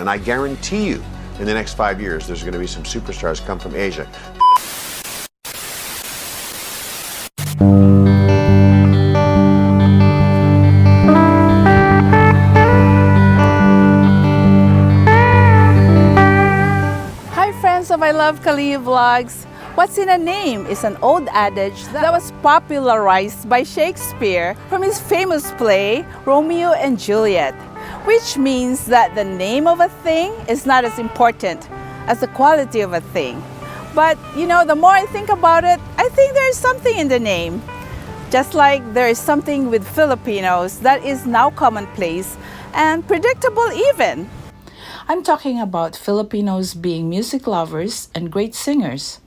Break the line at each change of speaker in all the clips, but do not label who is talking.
And I guarantee you, in the next 5 years, there's going to be some superstars come from Asia.
Hi friends of I Love Kalihi Vlogs. What's in a name is an old adage that was popularized by Shakespeare from his famous play, Romeo and Juliet, which means that the name of a thing is not as important as the quality of a thing. But you know, the more I think about it, I think there is something in the name. Just like there is something with Filipinos that is now commonplace and predictable even. I'm talking about Filipinos being music lovers and great singers.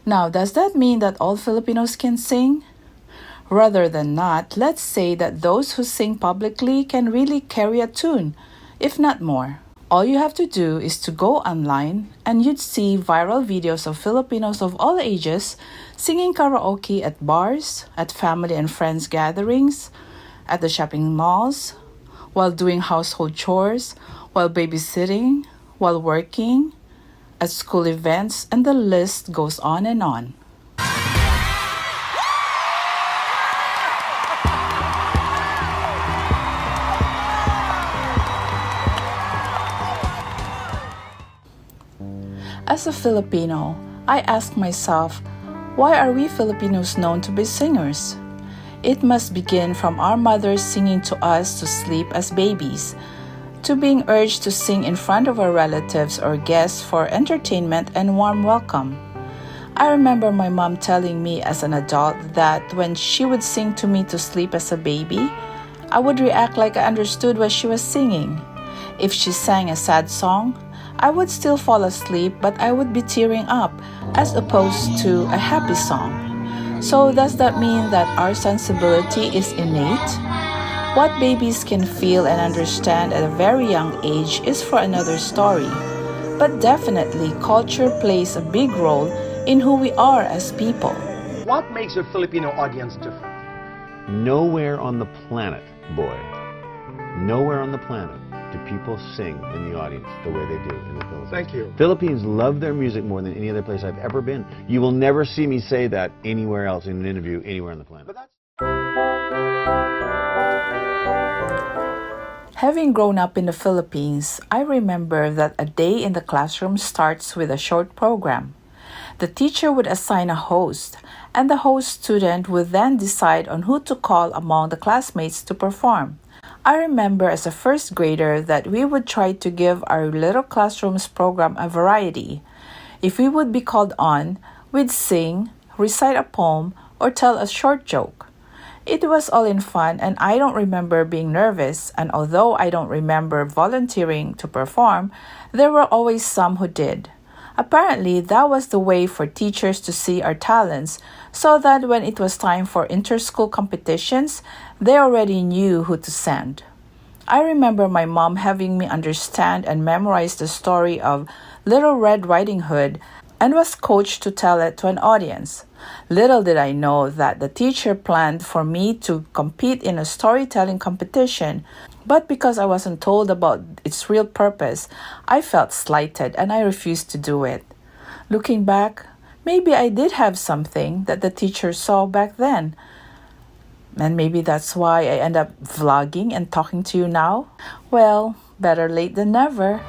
Now, does that mean that all Filipinos can sing? Rather than not, let's say that those who sing publicly can really carry a tune, if not more. All you have to do is to go online and you'd see viral videos of Filipinos of all ages singing karaoke at bars, at family and friends gatherings, at the shopping malls, while doing household chores, while babysitting, while working, at school events, and the list goes on and on. As a Filipino, I ask myself, why are we Filipinos known to be singers? It must begin from our mothers singing to us to sleep as babies, to being urged to sing in front of our relatives or guests for entertainment and warm welcome. I remember my mom telling me as an adult that when she would sing to me to sleep as a baby, I would react like I understood what she was singing. If she sang a sad song, I would still fall asleep, but I would be tearing up as opposed to a happy song. So does that mean that our sensibility is innate? What babies can feel and understand at a very young age is for another story. But definitely, culture plays a big role in who we are as people.
What makes a Filipino audience different?
Nowhere on the planet, boy, nowhere on the planet do people sing in the audience the way they do in the Philippines.
Thank you.
Philippines love their music more than any other place I've ever been. You will never see me say that anywhere else in an interview, anywhere on the planet.
Having grown up in the Philippines, I remember that a day in the classroom starts with a short program. The teacher would assign a host, and the host student would then decide on who to call among the classmates to perform. I remember as a first grader that we would try to give our little classroom's program a variety. If we would be called on, we'd sing, recite a poem, or tell a short joke. It was all in fun, and I don't remember being nervous, and although I don't remember volunteering to perform, there were always some who did. Apparently, that was the way for teachers to see our talents, so that when it was time for inter-school competitions, they already knew who to send. I remember my mom having me understand and memorize the story of Little Red Riding Hood and was coached to tell it to an audience. Little did I know that the teacher planned for me to compete in a storytelling competition, but because I wasn't told about its real purpose, I felt slighted and I refused to do it. Looking back, maybe I did have something that the teacher saw back then. And maybe that's why I end up vlogging and talking to you now. Well, better late than never.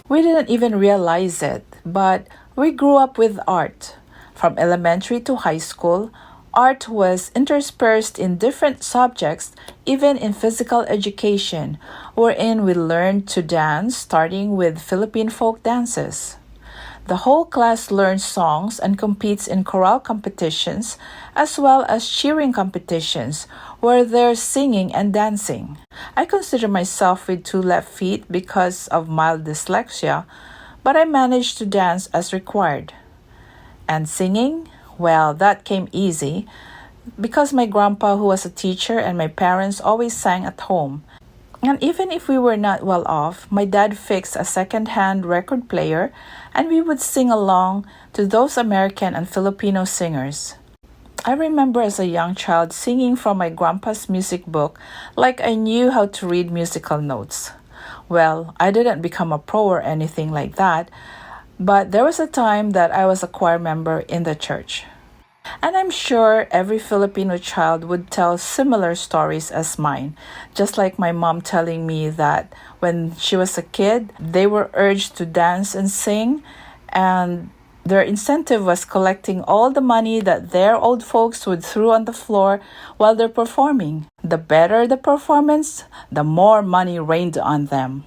We didn't even realize it, but we grew up with art. From elementary to high school, art was interspersed in different subjects, even in physical education, wherein we learned to dance, starting with Philippine folk dances. The whole class learns songs and competes in choral competitions as well as cheering competitions where there's singing and dancing. I consider myself with two left feet because of mild dyslexia, but I managed to dance as required. And singing? Well, that came easy because my grandpa, who was a teacher, and my parents always sang at home. And even if we were not well off, my dad fixed a second-hand record player and we would sing along to those American and Filipino singers. I remember as a young child singing from my grandpa's music book like I knew how to read musical notes. Well, I didn't become a pro or anything like that, but there was a time that I was a choir member in the church. And I'm sure every Filipino child would tell similar stories as mine, just like my mom telling me that when she was a kid, they were urged to dance and sing, and their incentive was collecting all the money that their old folks would throw on the floor while they're performing. The better the performance, the more money rained on them.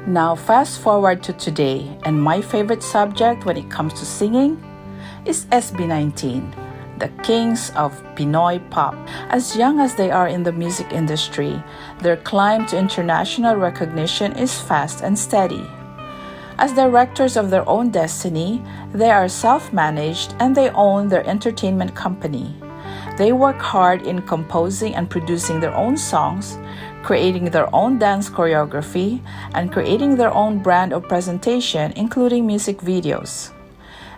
Now fast forward to today, and my favorite subject when it comes to singing is SB19, the kings of Pinoy pop. As young as they are in the music industry, their climb to international recognition is fast and steady. As directors of their own destiny, they are self-managed and they own their entertainment company. They work hard in composing and producing their own songs, creating their own dance choreography, and creating their own brand of presentation, including music videos.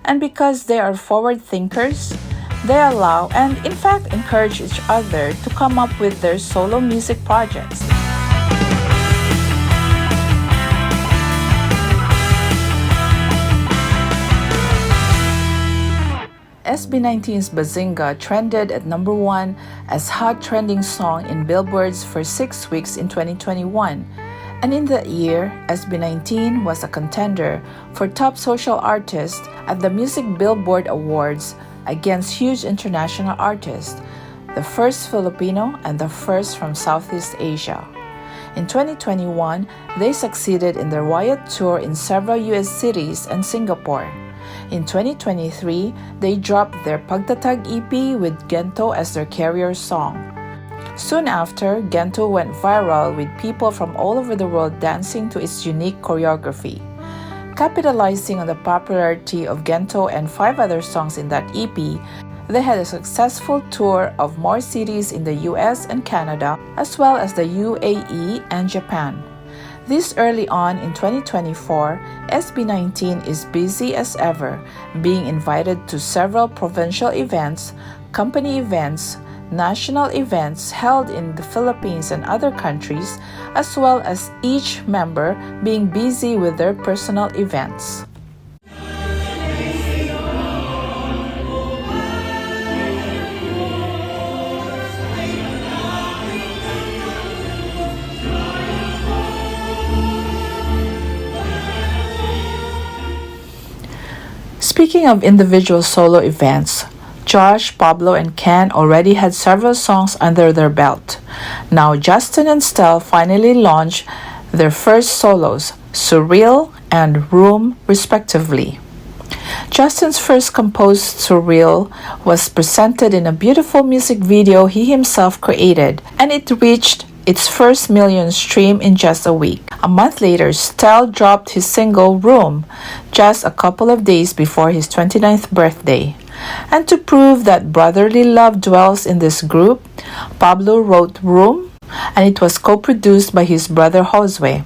And because they are forward thinkers, they allow and in fact encourage each other to come up with their solo music projects. SB19's Bazinga trended at number 1 as hot trending song in Billboards for 6 weeks in 2021. And in that year, SB19 was a contender for Top Social Artist at the Music Billboard Awards against huge international artists, the first Filipino and the first from Southeast Asia. In 2021, they succeeded in their Wyatt tour in several US cities and Singapore. In 2023, they dropped their Pagtatag EP with Gento as their carrier song. Soon after, Gento went viral with people from all over the world dancing to its unique choreography. Capitalizing on the popularity of Gento and 5 other songs in that EP, they had a successful tour of more cities in the US and Canada, as well as the UAE and Japan. This early on in 2024, SB19 is busy as ever, being invited to several provincial events, company events, national events held in the Philippines and other countries, as well as each member being busy with their personal events. Speaking of individual solo events, Josh, Pablo, and Ken already had several songs under their belt. Now Justin and Stell finally launched their first solos, Surreal and Room, respectively. Justin's first composed Surreal was presented in a beautiful music video he himself created, and it reached its first million stream in just a week. A month later, Stell dropped his single Room, just a couple of days before his 29th birthday. And to prove that brotherly love dwells in this group, Pablo wrote Room, and it was co-produced by his brother Josue.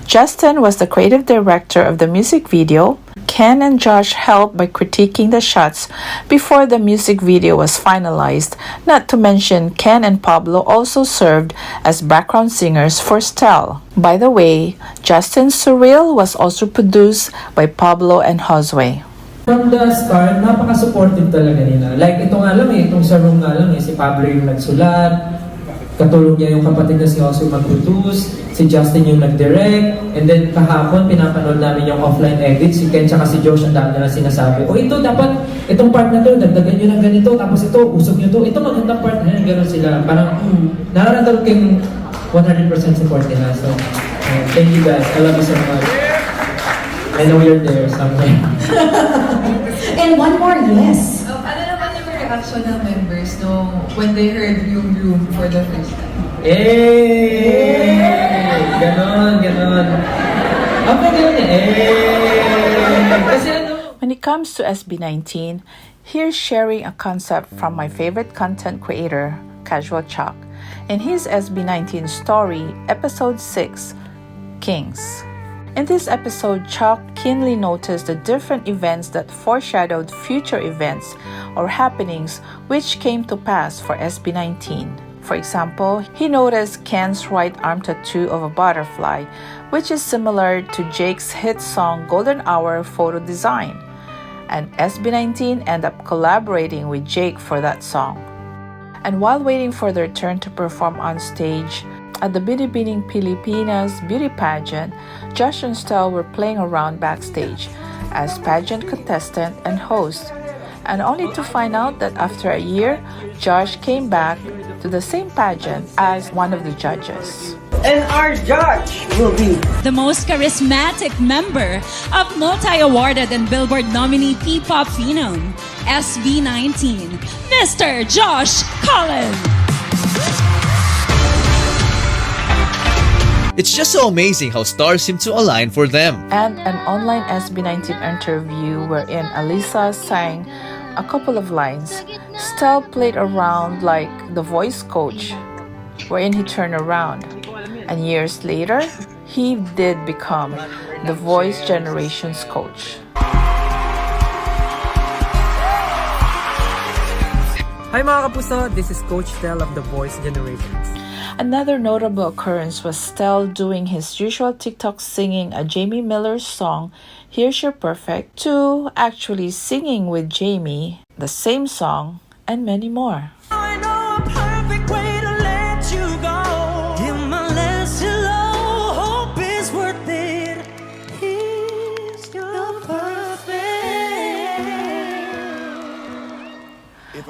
Justin was the creative director of the music video. Ken and Josh helped by critiquing the shots before the music video was finalized. Not to mention, Ken and Pablo also served as background singers for Stell. By the way, Justin's Surreal was also produced by Pablo and Josue.
From the start, napaka-supportive talaga nila. Like, ito nga lang itong sa room nga lang si Pablo yung nagsulat. katulong niya yung kapatid na si Jose mag-produce, si Justin yung nag-direct, and then kahapon pinapanood namin yung offline edit, si Ken tsaka si Josh ang dami na sinasabi, o ito dapat, itong part na to, dagdagan nyo ng ganito, tapos ito, usog nyo to, ito magandang part na yan, gano'n sila. Parang nararamdaman ko yung 100% support nila. So, thank you guys. I love you so much. I know you're there somewhere.
And one more, yes.
Ano naman yung reaction ng members no, when they heard yung room for the first time?
Eh, ganon. Okay, ganon Kasi ano?
When it comes to SB19, here's sharing a concept from my favorite content creator, Casual Chuck, in his SB19 story, episode 6, Kings. In this episode, Chuck keenly noticed the different events that foreshadowed future events or happenings which came to pass for SB19. For example, he noticed Ken's right arm tattoo of a butterfly, which is similar to Jake's hit song Golden Hour photo design. And SB19 ended up collaborating with Jake for that song. And while waiting for their turn to perform on stage, at the Binibining Filipinos beauty pageant, Josh and Stell were playing around backstage as pageant contestant and host, and only to find out that after a year, Josh came back to the same pageant as one of the judges.
And our judge will be
The most charismatic member of multi-awarded and Billboard nominee P-pop phenom, SB19, Mr. Josh Collins.
It's just so amazing how stars seem to align for them.
And an online SB19 interview wherein Alisa sang a couple of lines. Stell played around like the voice coach, wherein he turned around. And years later, he did become the voice generations coach.
Hi mga kapuso, this is Coach Stell of The Voice Generations.
Another notable occurrence was Stell doing his usual TikTok singing a Jamie Miller song, Here's Your Perfect, to actually singing with Jamie the same song and many more.
I know a perfect way to let you go. Give my last hello, hope is worth it. Here's your perfect.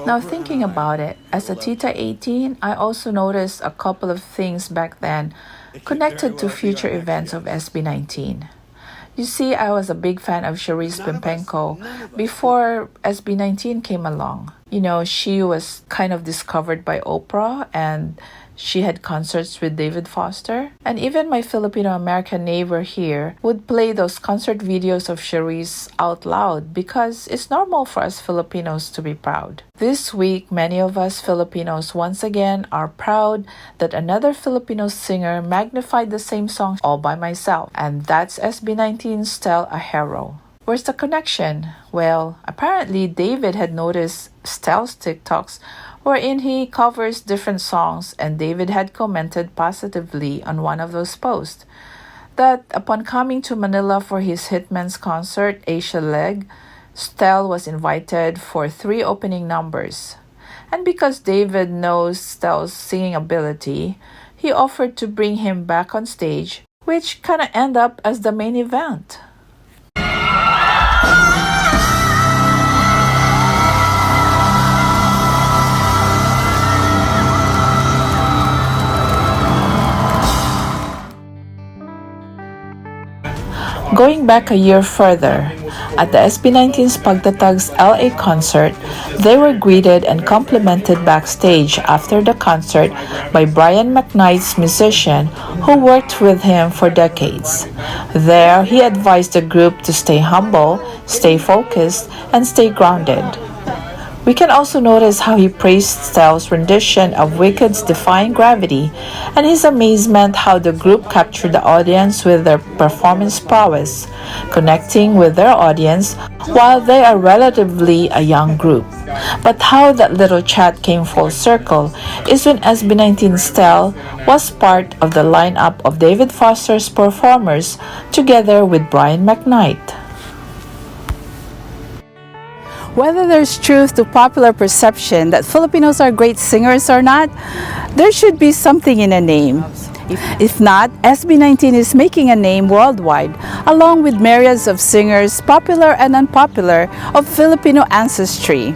Now thinking about it, as a Tita 18, I also noticed a couple of things back then connected to future events of SB19. You see, I was a big fan of Cherise Pimpenko before SB19 came along. You know, she was kind of discovered by Oprah and she had concerts with David Foster. And even my Filipino-American neighbor here would play those concert videos of Cherise out loud because it's normal for us Filipinos to be proud. This week, many of us Filipinos once again are proud that another Filipino singer magnified the same song all by myself. And that's SB19 Stell, a hero. Where's the connection? Well, apparently David had noticed Stell's TikToks wherein he covers different songs, and David had commented positively on one of those posts that upon coming to Manila for his Hitman's concert, Asia Leg, Stell was invited for 3 opening numbers. And because David knows Stell's singing ability, he offered to bring him back on stage, which kinda ended up as the main event. Going back a year further, at the SB19's Pagtatag's LA concert, they were greeted and complimented backstage after the concert by Brian McKnight's musician who worked with him for decades. There, he advised the group to stay humble, stay focused, and stay grounded. We can also notice how he praised Stell's rendition of Wicked's Defying Gravity and his amazement how the group captured the audience with their performance prowess, connecting with their audience while they are relatively a young group. But how that little chat came full circle is when SB19 Stell was part of the lineup of David Foster's performers together with Brian McKnight. Whether there's truth to popular perception that Filipinos are great singers or not, there should be something in a name. If not, SB19 is making a name worldwide, along with myriads of singers, popular and unpopular, of Filipino ancestry.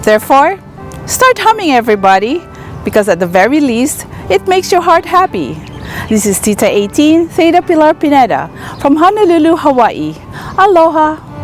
Therefore, start humming, everybody, because at the very least, it makes your heart happy. This is Tita 18, Theta Pilar Pineda, from Honolulu, Hawaii. Aloha!